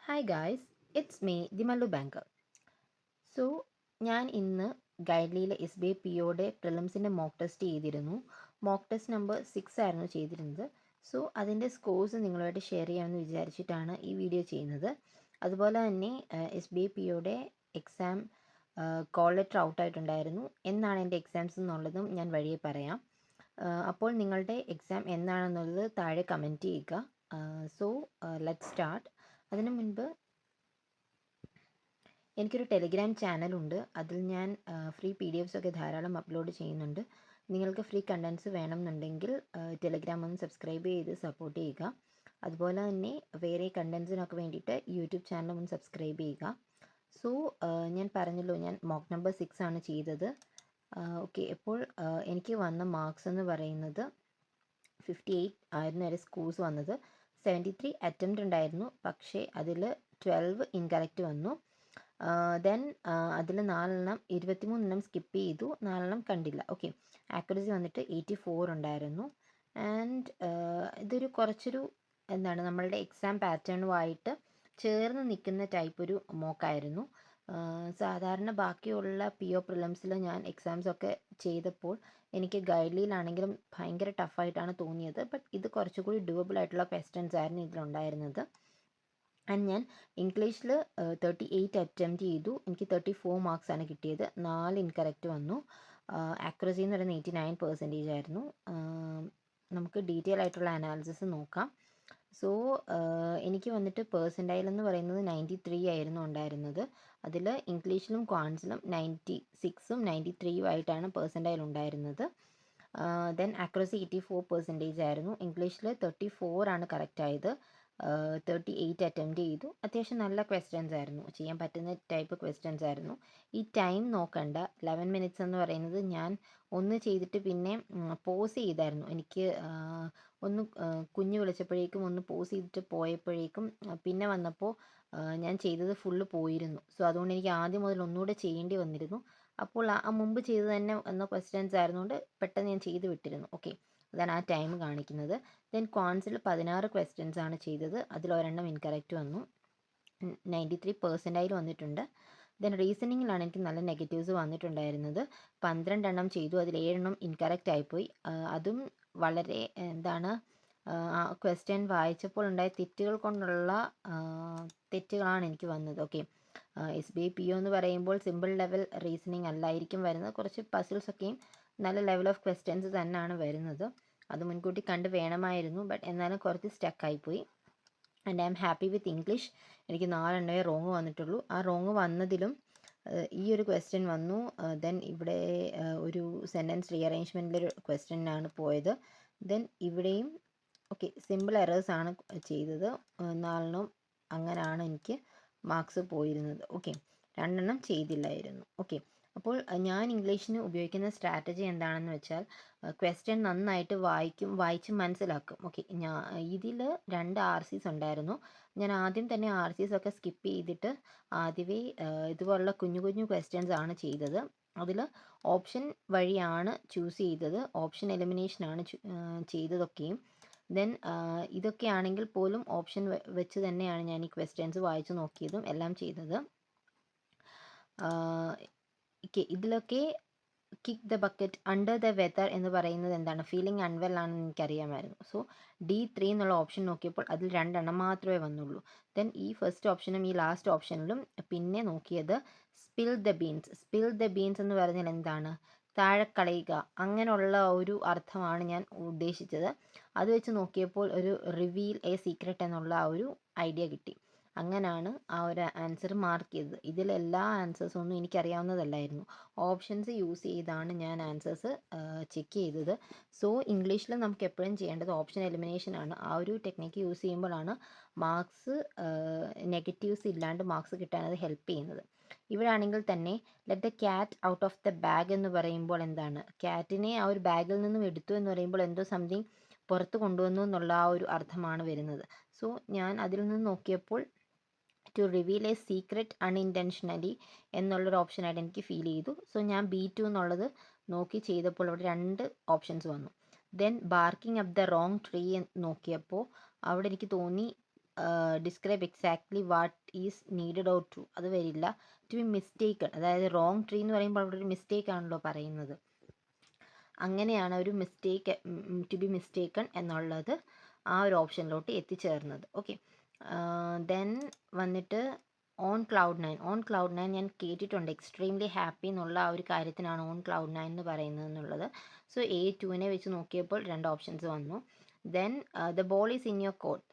Hi guys, it's me ദിമല്ലു banker. So ഞാൻ ഇന്ന് ഗൈഡ്ലിയിലെ S B I P ഒയുടെ പ്രിലിംസിൻ്റെ mock test ചെയ്തിരുന്നു. മോക്ക് ടെസ്റ്റ് നമ്പർ 6 ആയിരുന്നു ചെയ്തിരുന്നത്. സോ അതിൻ്റെ സ്കോഴ്സ് നിങ്ങളുമായിട്ട് ഷെയർ ചെയ്യാമെന്ന് വിചാരിച്ചിട്ടാണ് ഈ വീഡിയോ ചെയ്യുന്നത്. അതുപോലെ തന്നെ എസ് ബി ഐ പി ഒയുടെ എക്സാം കോൾ ലെറ്റർ ഔട്ടായിട്ടുണ്ടായിരുന്നു. എന്നാണ് എൻ്റെ എക്സാംസ് എന്നുള്ളതും ഞാൻ വഴിയെ പറയാം. അപ്പോൾ നിങ്ങളുടെ എക്സാം എന്നാണെന്നുള്ളത് താഴെ കമൻറ്റ് ചെയ്യുക. So let start. അതിനു മുൻപ് എനിക്കൊരു ടെലിഗ്രാം ചാനലുണ്ട്. അതിൽ ഞാൻ ഫ്രീ PDF ഒക്കെ ധാരാളം അപ്ലോഡ് ചെയ്യുന്നുണ്ട്. നിങ്ങൾക്ക് ഫ്രീ കണ്ടൻസ് വേണമെന്നുണ്ടെങ്കിൽ ടെലിഗ്രാം ഒന്ന് സബ്സ്ക്രൈബ് ചെയ്ത് സപ്പോർട്ട് ചെയ്യുക. അതുപോലെ തന്നെ വേറെ കണ്ടൻസിനൊക്കെ വേണ്ടിയിട്ട് യൂട്യൂബ് ചാനലും ഒന്ന് സബ്സ്ക്രൈബ് ചെയ്യുക. സോ ഞാൻ പറഞ്ഞല്ലോ, ഞാൻ മോക്ക് നമ്പർ 6 ആണ് ചെയ്തത്. ഓക്കെ, അപ്പോൾ എനിക്ക് വന്ന മാർക്സ് എന്ന് പറയുന്നത് 58 ആയിരുന്നു എൻ്റെ സ്കോഴ്സ് വന്നത്. 73 അറ്റംപ്റ്റ് ഉണ്ടായിരുന്നു, പക്ഷേ അതിൽ 12 ഇൻകറക്റ്റ് വന്നു. ദെൻ അതിൽ 23 സ്കിപ്പ് ചെയ്തു, 4 കണ്ടില്ല. ഓക്കെ, ആക്യുറസി വന്നിട്ട് 84 ഉണ്ടായിരുന്നു. ആൻഡ് ഇതൊരു കുറച്ചൊരു എന്താണ് നമ്മളുടെ എക്സാം പാറ്റേണുമായിട്ട് ചേർന്ന് നിൽക്കുന്ന ടൈപ്പ് ഒരു മോക്കായിരുന്നു. സാധാരണ ബാക്കിയുള്ള PO പ്രിലിംസിൽ ഞാൻ എക്സാംസൊക്കെ ചെയ്തപ്പോൾ എനിക്ക് ഗൈഡ്ലിയിലാണെങ്കിലും ഭയങ്കര ടഫായിട്ടാണ് തോന്നിയത്. ബട്ട് ഇത് കുറച്ചുകൂടി ഡ്യൂവബിൾ ആയിട്ടുള്ള ക്വസ്റ്റ്യൻസ് ആയിരുന്നു ഇതിലുണ്ടായിരുന്നത്. ആൻഡ് ഞാൻ ഇംഗ്ലീഷിൽ 38 അറ്റംപ്റ്റ് ചെയ്തു. എനിക്ക് 34 മാർക്സാണ് കിട്ടിയത്. 4 ഇൻകറക്റ്റ് വന്നു. ആക്യുറസി എന്ന് പറയുന്നത് 89% ആയിരുന്നു. നമുക്ക് ഡീറ്റെയിൽ ആയിട്ടുള്ള അനാലിസിസ് നോക്കാം. സോ എനിക്ക് വന്നിട്ട് പേഴ്സൻറ്റൈൽ എന്ന് പറയുന്നത് 93 ആയിരുന്നു ഉണ്ടായിരുന്നത്. അതിൽ ഇംഗ്ലീഷിലും ക്വാൻസിലും 96ഉം 93ഉം ആയിട്ടാണ് പേഴ്സൻറ്റൈൽ ഉണ്ടായിരുന്നത്. ദെൻ ആക്യുറസി 84% ആയിരുന്നു. ഇംഗ്ലീഷിൽ 34 ആണ് കറക്റ്റ് ആയത്. 38 അറ്റംപ്റ്റ് ചെയ്തു. അത്യാവശ്യം നല്ല ക്വസ്റ്റ്യൻസ് ആയിരുന്നു, ചെയ്യാൻ പറ്റുന്ന ടൈപ്പ് ക്വസ്റ്റ്യൻസ് ആയിരുന്നു. ഈ ടൈം നോക്കണ്ട, 11 മിനിറ്റ്സ് എന്ന് പറയുന്നത് ഞാൻ ഒന്ന് ചെയ്തിട്ട് പിന്നെ പോസ് ചെയ്തായിരുന്നു. എനിക്ക് ഒന്ന് കുഞ്ഞ് വിളിച്ചപ്പോഴേക്കും ഒന്ന് പോസ് ചെയ്തിട്ട് പോയപ്പോഴേക്കും പിന്നെ വന്നപ്പോൾ ഞാൻ ചെയ്തത് ഫുള്ള് പോയിരുന്നു. സോ അതുകൊണ്ട് എനിക്ക് ആദ്യം മുതൽ ഒന്നുകൂടെ ചെയ്യേണ്ടി വന്നിരുന്നു. അപ്പോൾ ആ മുമ്പ് ചെയ്ത് തന്നെ വന്ന ക്വസ്റ്റ്യൻസ് ആയിരുന്നുകൊണ്ട് പെട്ടെന്ന് ഞാൻ ചെയ്ത് വിട്ടിരുന്നു. ഓക്കെ, അതാണ് ആ ടൈം കാണിക്കുന്നത്. ദെൻ ക്വാൻസിൽ 16 ക്വസ്റ്റ്യൻസ് ആണ് ചെയ്തത്. അതിൽ ഒരെണ്ണം ഇൻകറക്റ്റ് വന്നു. 93% വന്നിട്ടുണ്ട്. ദെൻ റീസണിങ്ങിലാണ് എനിക്ക് നല്ല നെഗറ്റീവ്സ് വന്നിട്ടുണ്ടായിരുന്നത്. 12 എണ്ണം ചെയ്തു, അതിൽ 7 എണ്ണം ഇൻകറക്റ്റ് ആയിപ്പോയി. അതും വളരെ എന്താണ് ക്വസ്റ്റ്യൻ വായിച്ചപ്പോൾ ഉണ്ടായ തെറ്റുകൾ കൊണ്ടുള്ള തെറ്റുകളാണ് എനിക്ക് വന്നത്. ഓക്കെ, SBI PO എന്ന് പറയുമ്പോൾ സിമ്പിൾ ലെവൽ റീസണിങ് അല്ലായിരിക്കും വരുന്നത്. കുറച്ച് പസിൽസൊക്കെയും നല്ല ലെവൽ ഓഫ് ക്വസ്റ്റ്യൻസ് തന്നെയാണ് വരുന്നത്. അത് മുൻകൂട്ടി കണ്ട് വേണമായിരുന്നു, ബട്ട് എന്നാലും കുറച്ച് സ്റ്റക്കായിപ്പോയി. And I am happy with English. എനിക്ക് 4 എണ്ണമേ റോങ് വന്നിട്ടുള്ളൂ. ആ റോങ് വന്നതിലും ഈ ഒരു ക്വസ്റ്റ്യൻ വന്നു. ദെൻ ഇവിടെ ഒരു സെൻറ്റൻസ് റീഅറേഞ്ച്മെൻറ്റിലൊരു ക്വസ്റ്റ്യനാണ് പോയത്. ദെൻ ഇവിടെയും ഓക്കെ, സിമ്പിൾ എറേഴ്സ് ആണ് ചെയ്തത്. 4 അങ്ങനെയാണ് എനിക്ക് മാർക്സ് പോയിരുന്നത്. ഓക്കെ, 2 എണ്ണം ചെയ്തില്ലായിരുന്നു. ഓക്കെ, അപ്പോൾ ഞാൻ ഇംഗ്ലീഷിന് ഉപയോഗിക്കുന്ന സ്ട്രാറ്റജി എന്താണെന്ന് വെച്ചാൽ ക്വസ്റ്റ്യൻ നന്നായിട്ട് വായിച്ച് മനസ്സിലാക്കും. ഓക്കെ, ഇതിൽ 2 RCs ഉണ്ടായിരുന്നു. ഞാൻ ആദ്യം തന്നെ RCs ഒക്കെ സ്കിപ്പ് ചെയ്തിട്ട് ആദ്യമേ ഇതുപോലുള്ള കുഞ്ഞു കുഞ്ഞു ക്വസ്റ്റ്യൻസ് ആണ് ചെയ്തത്. അതിൽ ഓപ്ഷൻ വഴിയാണ് ചൂസ് ചെയ്തത്. ഓപ്ഷൻ എലിമിനേഷനാണ് ചെയ്തതൊക്കെയും. ദെൻ ഇതൊക്കെ ആണെങ്കിൽ പോലും ഓപ്ഷൻ വെച്ച് തന്നെയാണ് ഞാൻ ഈ ക്വസ്റ്റ്യൻസ് വായിച്ച് നോക്കിയതും എല്ലാം ചെയ്തത്. ഇതിലൊക്കെ kick the bucket under the weather എന്ന് പറയുന്നത് എന്താണ്, ഫീലിംഗ് അൺവെൽ ആണെന്ന് എനിക്കറിയാമായിരുന്നു. സോ D3 എന്നുള്ള ഓപ്ഷൻ നോക്കിയപ്പോൾ അതിൽ 2 എണ്ണം മാത്രമേ വന്നുള്ളൂ. ദെൻ ഈ ഫസ്റ്റ് ഓപ്ഷനും ഈ ലാസ്റ്റ് ഓപ്ഷനിലും പിന്നെ നോക്കിയത് spill the beans. Spill the beans എന്ന് പറഞ്ഞാൽ എന്താണ്, താഴെ കളയുക, അങ്ങനെയുള്ള ഒരു അർത്ഥമാണ് ഞാൻ ഉദ്ദേശിച്ചത്. അത് വെച്ച് നോക്കിയപ്പോൾ ഒരു റിവീൽ എ സീക്രട്ട് എന്നുള്ള ആ ഒരു ഐഡിയ കിട്ടി. അങ്ങനെയാണ് ആ ഒരു ആൻസർ മാർക്ക് ചെയ്തത്. ഇതിലെല്ലാ ആൻസേഴ്സും ഒന്നും എനിക്കറിയാവുന്നതല്ലായിരുന്നു. ഓപ്ഷൻസ് യൂസ് ചെയ്താണ് ഞാൻ ആൻസേഴ്സ് ചെക്ക് ചെയ്തത്. സോ ഇംഗ്ലീഷിൽ നമുക്ക് എപ്പോഴും ചെയ്യേണ്ടത് ഓപ്ഷൻ എലിമിനേഷൻ ആണ്. ആ ഒരു ടെക്നിക്ക് യൂസ് ചെയ്യുമ്പോഴാണ് മാർക്സ് നെഗറ്റീവ്സ് ഇല്ലാണ്ട് മാർക്സ് കിട്ടാൻ അത് ഹെൽപ്പ് ചെയ്യുന്നത്. ഇവിടെ ആണെങ്കിൽ തന്നെ let the cat out of the bag എന്ന് പറയുമ്പോൾ എന്താണ്, ക്യാറ്റിനെ ആ ഒരു ബാഗിൽ നിന്നും എടുത്തു എന്ന് പറയുമ്പോൾ എന്തോ സംതിങ് പുറത്ത് കൊണ്ടുവന്നു എന്നുള്ള ആ ഒരു അർത്ഥമാണ് വരുന്നത്. സോ ഞാൻ അതിൽ നിന്ന് നോക്കിയപ്പോൾ to reveal a secret unintentionally എന്നുള്ളൊരു ഓപ്ഷനായിട്ട് എനിക്ക് ഫീൽ ചെയ്തു. സോ ഞാൻ B2 എന്നുള്ളത് നോക്കി ചെയ്തപ്പോൾ അവിടെ 2 ഓപ്ഷൻസ് വന്നു. Then barking up the wrong tree നോക്കിയപ്പോൾ അവിടെ എനിക്ക് തോന്നി describe exactly what is needed or to, അത് വരില്ല. ടു ബി മിസ്റ്റേക്കൺ, അതായത് റോങ് ട്രീ എന്ന് പറയുമ്പോൾ അവിടെ ഒരു മിസ്റ്റേക്ക് ആണല്ലോ പറയുന്നത്. അങ്ങനെയാണ് ഒരു മിസ്റ്റേക്ക്, ടു ബി മിസ്റ്റേക്കൺ എന്നുള്ളത് ആ ഒരു ഓപ്ഷനിലോട്ട് എത്തിച്ചേർന്നത്. ഓക്കെ, ദെൻ വന്നിട്ട് on cloud nine. On cloud nine ഞാൻ കേട്ടിട്ടുണ്ട്, എക്സ്ട്രീംലി ഹാപ്പി എന്നുള്ള ആ ഒരു കാര്യത്തിനാണ് ഓൺ ക്ലൗഡ് നയൻ എന്ന് പറയുന്നത് എന്നുള്ളത്. സോ A2നെ വെച്ച് നോക്കിയപ്പോൾ 2 ഓപ്ഷൻസ് വന്നു. Then the ball is in your court.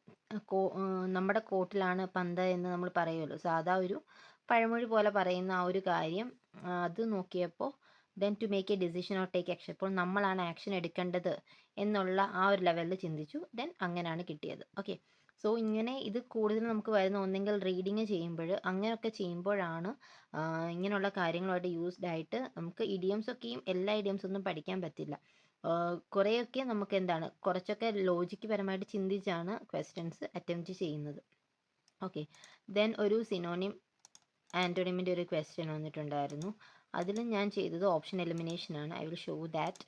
നമ്മുടെ കോർട്ടിലാണ് പന്ത് എന്ന് നമ്മൾ പറയുമല്ലോ, സാധാ ഒരു പഴമൊഴി പോലെ പറയുന്ന ആ ഒരു കാര്യം, അത് നോക്കിയപ്പോൾ then to make a decision or take action, ഇപ്പോൾ നമ്മളാണ് ആക്ഷൻ എടുക്കേണ്ടത് എന്നുള്ള ആ ഒരു ലെവലിൽ ചിന്തിച്ചു. ദെൻ അങ്ങനെയാണ് കിട്ടിയത്. ഓക്കെ, സോ ഇങ്ങനെ ഇത് കൂടുതൽ നമുക്ക് വരുന്ന ഒന്നെങ്കിൽ റീഡിങ് ചെയ്യുമ്പോൾ, അങ്ങനെയൊക്കെ ചെയ്യുമ്പോഴാണ് ഇങ്ങനെയുള്ള കാര്യങ്ങളുമായിട്ട് യൂസ്ഡ് ആയിട്ട് നമുക്ക് ഇഡിയംസൊക്കെയും, എല്ലാ ഇഡിയംസ് ഒന്നും പഠിക്കാൻ പറ്റില്ല. കുറേയൊക്കെ നമുക്ക് എന്താണ്, കുറച്ചൊക്കെ ലോജിക്ക് പരമായിട്ട് ചിന്തിച്ചാണ് ക്വസ്റ്റ്യൻസ് അറ്റംപ്റ്റ് ചെയ്യുന്നത്. ഓക്കെ, ദെൻ ഒരു സിനോണിം ആൻറ്റോണിമിൻ്റെ ഒരു ക്വസ്റ്റ്യൻ വന്നിട്ടുണ്ടായിരുന്നു. അതിൽ ഞാൻ ചെയ്തത് ഓപ്ഷൻ എലിമിനേഷൻ ആണ്. I will show that.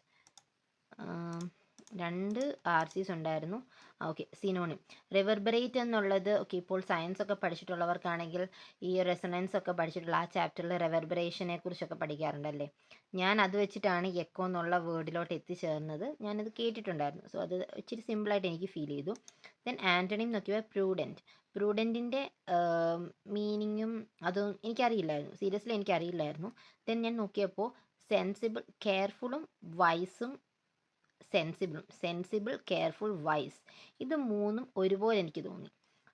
2 RCs ഉണ്ടായിരുന്നു. ഓക്കെ, സിനോണിം റിവർബറേറ്റ് എന്നുള്ളത്, ഓക്കെ, ഇപ്പോൾ സയൻസ് ഒക്കെ പഠിച്ചിട്ടുള്ളവർക്കാണെങ്കിൽ ഈ റെസൊണൻസ് ഒക്കെ പഠിച്ചിട്ടുള്ള ആ ചാപ്റ്ററിൽ റിവർബറേഷനെ കുറിച്ചൊക്കെ പഠിക്കാറുണ്ടല്ലേ. ഞാൻ അത് വെച്ചിട്ടാണ് എക്കോ എന്നുള്ള വേർഡിലോട്ട് എത്തിച്ചേർന്നത്. ഞാനത് കേട്ടിട്ടുണ്ടായിരുന്നു. സോ അത് ഇച്ചിരി സിമ്പിളായിട്ട് എനിക്ക് ഫീൽ ചെയ്തു. ദെൻ ആൻറ്റണിം നോക്കിയപ്പോൾ പ്രൂഡൻറ്റ്. പ്രൂഡൻറ്റിൻ്റെ മീനിങ്ങും അതും എനിക്കറിയില്ലായിരുന്നു, സീരിയസ്ലി എനിക്കറിയില്ലായിരുന്നു. ദെൻ ഞാൻ നോക്കിയപ്പോൾ സെൻസിബിൾ, കെയർഫുള്ളും വൈസും, സെൻസിബിൾ, കെയർഫുൾ, വൈസ്, ഇത് മൂന്നും ഒരുപോലെ എനിക്ക് തോന്നി.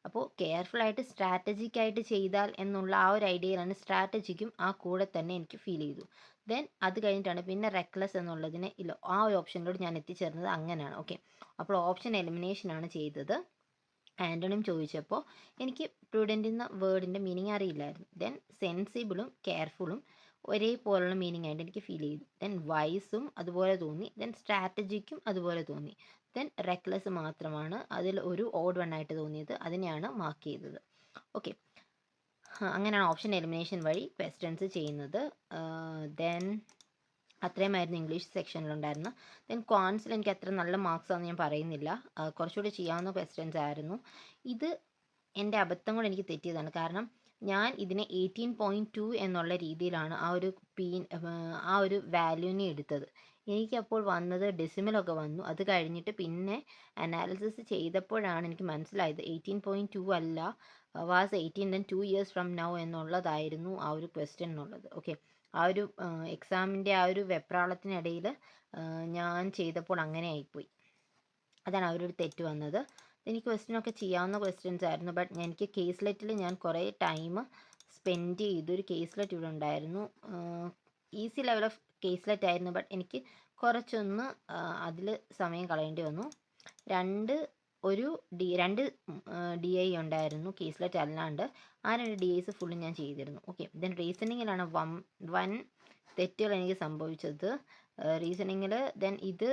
അപ്പോൾ കെയർഫുള്ളായിട്ട് സ്ട്രാറ്റജിക് ആയിട്ട് ചെയ്താൽ എന്നുള്ള ആ ഒരു ഐഡിയയിലാണ് സ്ട്രാറ്റജിക്കും ആ കൂടെ തന്നെ എനിക്ക് ഫീൽ ചെയ്തു. ദെൻ അത് കഴിഞ്ഞിട്ടാണ് പിന്നെ റെക്ലെസ് എന്നുള്ളതിനെ ഇല്ല ആ ഒരു ഓപ്ഷനിലോട്ട് ഞാൻ എത്തിച്ചേർന്നത്. അങ്ങനെയാണ്. ഓക്കെ, അപ്പോൾ ഓപ്ഷൻ എലിമിനേഷൻ ആണ് ചെയ്തത്. ആൻറ്റണിം ചോദിച്ചപ്പോൾ എനിക്ക് പ്രൂഡൻ്റ് എന്ന വേർഡിൻ്റെ മീനിങ് അറിയില്ലായിരുന്നു. ദെൻ സെൻസിബിളും കെയർഫുള്ളും ഒരേപോലുള്ള മീനിങ് ആയിട്ട് എനിക്ക് ഫീൽ ചെയ്തു. ദെൻ വൈസും അതുപോലെ തോന്നി. ദെൻ സ്ട്രാറ്റജിക്കും അതുപോലെ തോന്നി. ദെൻ റെക്ലെസ് മാത്രമാണ് അതിൽ ഒരു ഓഡ് വൺ ആയിട്ട് തോന്നിയത്, അതിനെയാണ് മാർക്ക് ചെയ്തത്. ഓക്കെ, അങ്ങനെയാണ് ഓപ്ഷൻ എലിമിനേഷൻ വഴി ക്വസ്റ്റ്യൻസ് ചെയ്യുന്നത്. ദെൻ അത്രയുമായിരുന്നു ഇംഗ്ലീഷ് സെക്ഷനിലുണ്ടായിരുന്നു. ദെൻ ക്വാൻസിൽ എനിക്ക് അത്ര നല്ല മാർക്സ് ആണെന്ന് ഞാൻ പറയുന്നില്ല, കുറച്ചുകൂടി ചെയ്യാവുന്ന ക്വസ്റ്റ്യൻസ് ആയിരുന്നു. ഇത് എൻ്റെ അബദ്ധം കൊണ്ട് എനിക്ക് തെറ്റിയതാണ്. കാരണം ഞാൻ ഇതിനെ 18.2 എന്നുള്ള രീതിയിലാണ് ആ ഒരു വാല്യൂവിനെ എടുത്തത്. എനിക്കപ്പോൾ വന്നത് ഡെസിമലൊക്കെ വന്നു. അത് കഴിഞ്ഞിട്ട് പിന്നെ അനാലിസിസ് ചെയ്തപ്പോഴാണ് എനിക്ക് മനസ്സിലായത് 18.2 അല്ല, was 18 then 2 years from now എന്നുള്ളതായിരുന്നു ആ ഒരു ക്വസ്റ്റ്യൻ എന്നുള്ളത്. ഓക്കെ, ആ ഒരു എക്സാമിൻ്റെ ആ ഒരു വെപ്രാളത്തിനിടയിൽ ഞാൻ ചെയ്തപ്പോൾ അങ്ങനെ ആയിപ്പോയി. അതാണ് ആ ഒരു തെറ്റ് വന്നത്. എനിക്ക് ക്വസ്റ്റ്യനൊക്കെ ചെയ്യാവുന്ന ക്വസ്റ്റ്യൻസ് ആയിരുന്നു. ബട്ട് എനിക്ക് കേസ്ലെറ്റിൽ ഞാൻ കുറേ ടൈം സ്പെൻഡ് ചെയ്തു. ഒരു കേസ്ലെറ്റ് ഇവിടെ ഉണ്ടായിരുന്നു, ഈസി ലെവൽ ഓഫ് കേസ്ലെറ്റ് ആയിരുന്നു. ബട്ട് എനിക്ക് കുറച്ചൊന്ന് അതിൽ സമയം കളയേണ്ടി വന്നു. രണ്ട് DI ഉണ്ടായിരുന്നു കേസ്ലെറ്റ് അല്ലാണ്ട്. ആ 2 DIs ഫുള്ളും ഞാൻ ചെയ്തിരുന്നു. ഓക്കെ, ദെൻ റീസണിങ്ങിലാണ് വൻ തെറ്റുകൾ എനിക്ക് സംഭവിച്ചത്. റീസണിങ്ങിൽ ദെൻ ഇത്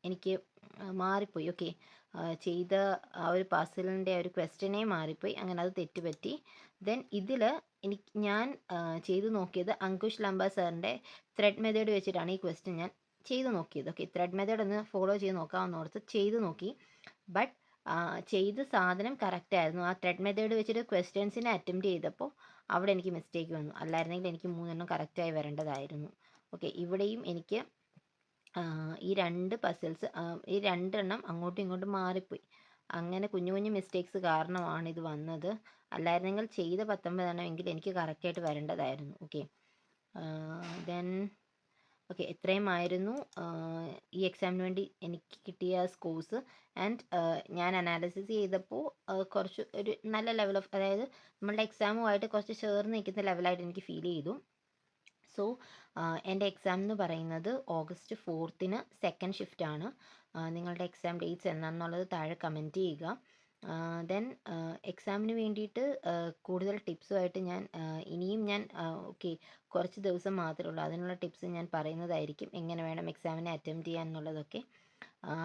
എനിക്ക് മാറിപ്പോയി. ഓക്കെ, ചെയ്ത ആ ഒരു പസിലിൻ്റെ ഒരു ക്വസ്റ്റ്യനേ മാറിപ്പോയി. അങ്ങനെ അത് തെറ്റുപറ്റി. ദെൻ ഇതിൽ ഞാൻ ചെയ്ത് നോക്കിയത് അങ്കുഷ് ലംബ സാറിൻ്റെ ത്രെഡ് മെത്തേഡ് വെച്ചിട്ടാണ് ഈ ക്വസ്റ്റ്യൻ ഞാൻ ചെയ്ത് നോക്കിയത്. ഓക്കെ, ത്രെഡ് മെത്തേഡ് ഒന്ന് ഫോളോ ചെയ്ത് നോക്കാമെന്നോർത്ത് ചെയ്ത് നോക്കി. ബട്ട് ചെയ്ത സാധനം കറക്റ്റായിരുന്നു. ആ ത്രെഡ് മെത്തേഡ് വെച്ചിട്ട് ക്വസ്റ്റ്യൻസിനെ അറ്റംപ്റ്റ് ചെയ്തപ്പോൾ അവിടെ എനിക്ക് മിസ്റ്റേക്ക് വന്നു. അല്ലായിരുന്നെങ്കിൽ എനിക്ക് 3 കറക്റ്റായി വരേണ്ടതായിരുന്നു. ഓക്കെ, ഇവിടെയും എനിക്ക് ഈ 2 പസിൽസ്, ഈ 2 അങ്ങോട്ടും ഇങ്ങോട്ടും മാറിപ്പോയി. അങ്ങനെ കുഞ്ഞു കുഞ്ഞു മിസ്റ്റേക്സ് കാരണമാണ് ഇത് വന്നത്. അല്ലായിരുന്നെങ്കിൽ ചെയ്ത 19 എങ്കിൽ എനിക്ക് കറക്റ്റായിട്ട് വരേണ്ടതായിരുന്നു. ഓക്കെ, ദെൻ ഓക്കെ, ഇത്രയുമായിരുന്നു ഈ എക്സാമിന് വേണ്ടി എനിക്ക് കിട്ടിയ സ്കോഴ്സ്. ആൻഡ് ഞാൻ അനാലിസിസ് ചെയ്തപ്പോൾ കുറച്ച് ഒരു നല്ല ലെവൽ ഓഫ്, അതായത് നമ്മളുടെ എക്സാമുമായിട്ട് കുറച്ച് ചേർന്ന് നിൽക്കുന്ന ലെവലായിട്ട് എനിക്ക് ഫീൽ ചെയ്തു. സോ എൻ്റെ എക്സാം എന്ന് പറയുന്നത് August 4 സെക്കൻഡ് ഷിഫ്റ്റാണ്. നിങ്ങളുടെ എക്സാം ഡേറ്റ്സ് എന്നാണെന്നുള്ളത് താഴെ കമൻറ്റ് ചെയ്യുക. ദെൻ എക്സാമിന് വേണ്ടിയിട്ട് കൂടുതൽ ടിപ്സുമായിട്ട് ഞാൻ ഇനിയും ഞാൻ ഓക്കെ, കുറച്ച് ദിവസം മാത്രമേ ഉള്ളൂ, അതിനുള്ള ടിപ്സ് ഞാൻ പറയുന്നതായിരിക്കും, എങ്ങനെ വേണം എക്സാമിനെ അറ്റംപ്റ്റ് ചെയ്യാൻ എന്നുള്ളതൊക്കെ.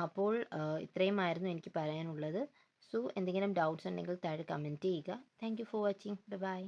അപ്പോൾ ഇത്രയുമായിരുന്നു എനിക്ക് പറയാനുള്ളത്. സോ എന്തെങ്കിലും ഡൗട്ട്സ് ഉണ്ടെങ്കിൽ താഴെ കമൻറ്റ് ചെയ്യുക. Thank you for watching. By.